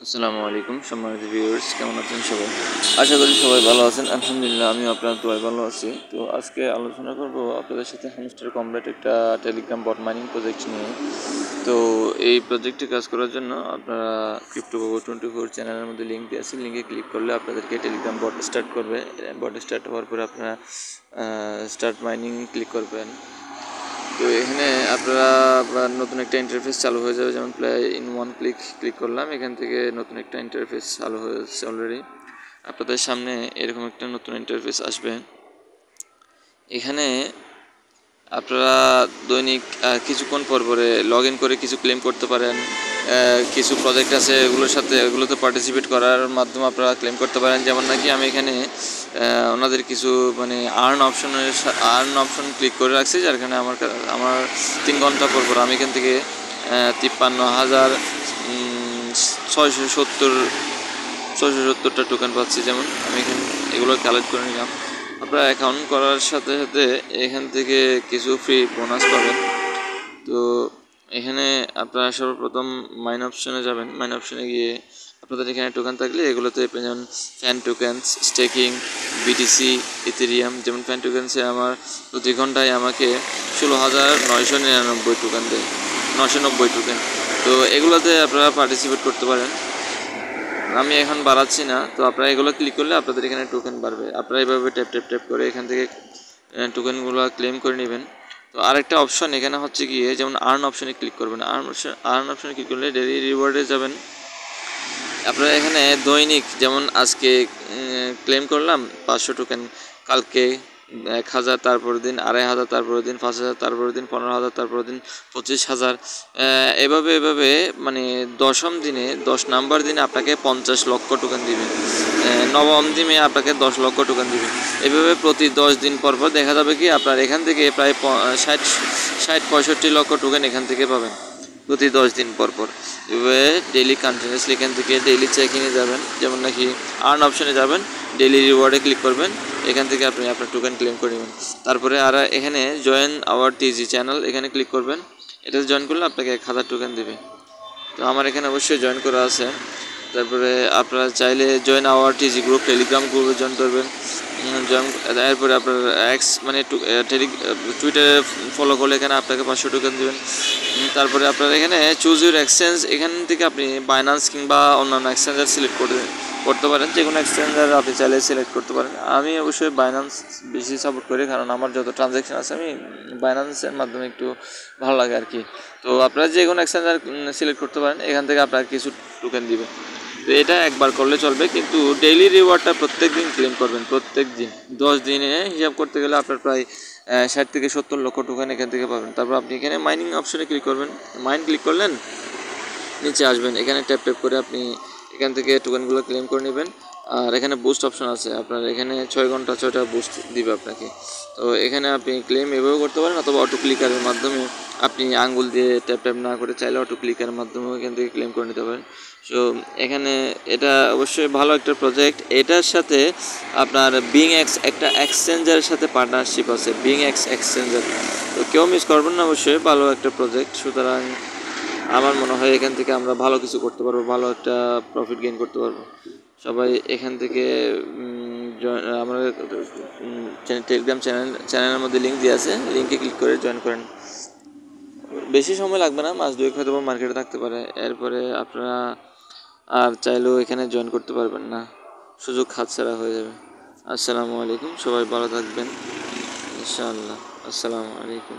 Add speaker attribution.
Speaker 1: আসসালামু আলাইকুম সম্মানিত ভিউয়ার্স, কেমন আছেন সবাই? আশা করি সবাই ভালো আছেন। আলহামদুলিল্লাহ, আমিও আপনার দোয়ায় ভালো আছি। তো আজকে আলোচনা করব আপনাদের সাথে হ্যামস্টার কমপ্লিট একটা টেলিগ্রাম বট মাইনিং প্রজেক্ট নিয়ে। তো এই প্রজেক্টে কাজ করার জন্য আপনারা ক্রিপ্টো24 চ্যানেলের মধ্যে লিঙ্ক দিয়ে আছে, লিঙ্কে ক্লিক করলে আপনাদেরকে টেলিগ্রাম বট স্টার্ট করবে। বট স্টার্ট হওয়ার পরে আপনারা স্টার্ট মাইনিং ক্লিক করবেন। তো এখানে আপনারা নতুন একটা ইন্টারফেস চালু হয়ে যাবে, যেমন প্লে ইন ওয়ান ক্লিক করলাম, এখান থেকে নতুন একটা ইন্টারফেস চালু হয়ে যাচ্ছে অলরেডি। আপনাদের সামনে এরকম একটা নতুন ইন্টারফেস আসবে। এখানে আপনারা দৈনিক কিছুক্ষণ পর পরে লগ ইন করে কিছু ক্লেম করতে পারেন। কিছু প্রজেক্ট আছে এগুলোতে পার্টিসিপেট করার মাধ্যমে আপনারা ক্লেম করতে পারেন। যেমন নাকি আমি এখানে ওনাদের কিছু মানে আর্ন অপশন ক্লিক করে রাখছি, যার কারণে আমার 3 ঘন্টা পর পর আমি এখান থেকে 53,670টা টোকেন পাচ্ছি। যেমন আমি এখানে এগুলো কালেক্ট করে নিলাম। আপনারা অ্যাকাউন্ট করার সাথে সাথে এখান থেকে কিছু ফ্রি বোনাস পাবেন। তো এখানে আপনারা সর্বপ্রথম মাইন অপশনে যাবেন। মাইন অপশনে গিয়ে আপনাদের এখানে টোকেন থাকলে এগুলোতে যেমন fan tokens, staking, BTC, Ethereum. যেমন ফ্যান টোকেন্সে আমার প্রতি ঘন্টায় আমাকে 16,999 টোকেন দেয়, 990 টোকেন। তো এগুলোতে আপনারা পার্টিসিপেট করতে পারেন। আমি এখন বাড়াচ্ছি না। তো আপনারা এগুলো ক্লিক করলে আপনাদের এখানে টোকেন বাড়বে। আপনারা এইভাবে ট্যাপ করে এখান থেকে টোকেনগুলো ক্লেম করে নেবেন। তো আরেকটা অপশন এখানে হচ্ছে গিয়ে, যেমন আর্ন অপশনে ক্লিক করবেন। আর্ন অপশনে ক্লিক করলে ডেইলি রিওয়ার্ডে যাবেন। আপনারা এখানে দৈনিক, যেমন আজকে ক্লেম করলাম 500 টোকেন, কালকে 1000, তারপরের দিন 2500, তারপরের দিন 5000, তারপরের দিন 15,000, তারপরের দিন 25,000। এভাবে মানে 10ম দিনে 10 নাম্বার দিনে আপনাকে 50 লক্ষ টোকেন দিবে। 9ম দিনে আপনাকে 10 লক্ষ টোকেন দিবে। এভাবে প্রতি 10 দিন পর পর দেখা যাবে কি আপনার এখান থেকে প্রায় 60-65 লক্ষ টোকেন এখান থেকে পাবেন প্রতি 10 দিন পর পর। এভাবে ডেইলি কন্টিনিউসলি এখান থেকে ডেইলি চেকিংয়ে যাবেন। যেমন নাকি আর্ন অপশনে যাবেন, ডেইলি রিওয়ার্ডে ক্লিক করবেন, এখান থেকে আপনি আপনার টোকেন ক্লেম করে নেবেন। তারপরে আর এখানে জয়েন আওয়ার টিজি চ্যানেল এখানে ক্লিক করবেন। এটাতে জয়েন করলে আপনাকে 1000 টোকেন দেবে। তো আমার এখানে অবশ্যই জয়েন করা আছে। তারপরে আপনারা চাইলে জয়েন আওয়ার টিজি গ্রুপ, টেলিগ্রাম গ্রুপে জয়েন করবেন। এরপরে আপনার টুইটারে ফলো করলে এখানে আপনাকে 500 টোকেন দেবেন। তারপরে আপনার এখানে চুজ ইউর এক্সচেঞ্জ, এখান থেকে আপনি বাইন্যান্স কিংবা অন্যান্য এক্সচেঞ্জার সিলেক্ট করতে পারেন। যে কোনো এক্সচেঞ্জার আপনি চাইলে সিলেক্ট করতে পারেন। আমি অবশ্যই বাইন্যান্স বেশি সাপোর্ট করি, কারণ আমার যত ট্রানজ্যাকশন আছে আমি বাইন্যান্সের মাধ্যমে একটু ভালো লাগে আর কি। তো আপনারা যে কোনো এক্সচেঞ্জার সিলেক্ট করতে পারেন, এখান থেকে আপনার কিছু টোকেন দিবে। তো এটা একবার করলে চলবে, কিন্তু ডেইলি রিওয়ার্ডটা প্রত্যেক দিন ক্লেম করবেন। প্রত্যেক দিন 10 দিনে হিসাব করতে গেলে আপনার প্রায় 60-70 লক্ষ টোকেন এখান থেকে পাবেন। তারপর আপনি এখানে মাইনিং অপশনে ক্লিক করবেন। মাইন ক্লিক করলেন, নিচে আসবেন, এখানে ট্যাপ করে আপনি এখান থেকে টোকেনগুলো ক্লেম করে নেবেন। আর এখানে বুস্ট অপশন আছে, আপনার এখানে 6 ঘন্টা 6টা বুস্ট দিবে আপনাকে। তো এখানে আপনি ক্লেম এভাবেও করতে পারেন, অথবা অটো ক্লিকারের মাধ্যমে আপনি আঙ্গুল দিয়ে ট্যাপ না করে চাইলে অটো ক্লিকারের মাধ্যমেও এখান থেকে ক্লেম করে নিতে পারেন। সো এখানে এটা অবশ্যই ভালো একটা প্রজেক্ট। এটার সাথে আপনার একটা এক্সচেঞ্জারের সাথে পার্টনারশিপ আছে, এক্সচেঞ্জার। তো কেউ মিস করবেন না, অবশ্যই ভালো একটা প্রজেক্ট। সুতরাং আমার মনে হয় এখান থেকে আমরা ভালো কিছু করতে পারবো, ভালো একটা প্রফিট গেইন করতে পারবো। সবাই এখান থেকে আমাদের টেলিগ্রাম চ্যানেলের মধ্যে লিঙ্ক দিয়ে আছে, লিঙ্কে ক্লিক করে জয়েন করেন। বেশি সময় লাগবে না, মাস 2 হয়তো মার্কেটে থাকতে পারে। এরপরে আপনারা আর চাইলেও এখানে জয়েন করতে পারবেন না, সুযোগ হাতছাড়া হয়ে যাবে। আসসালামু আলাইকুম, সবাই ভালো থাকবেন ইনশাআল্লাহ। আসসালামু আলাইকুম।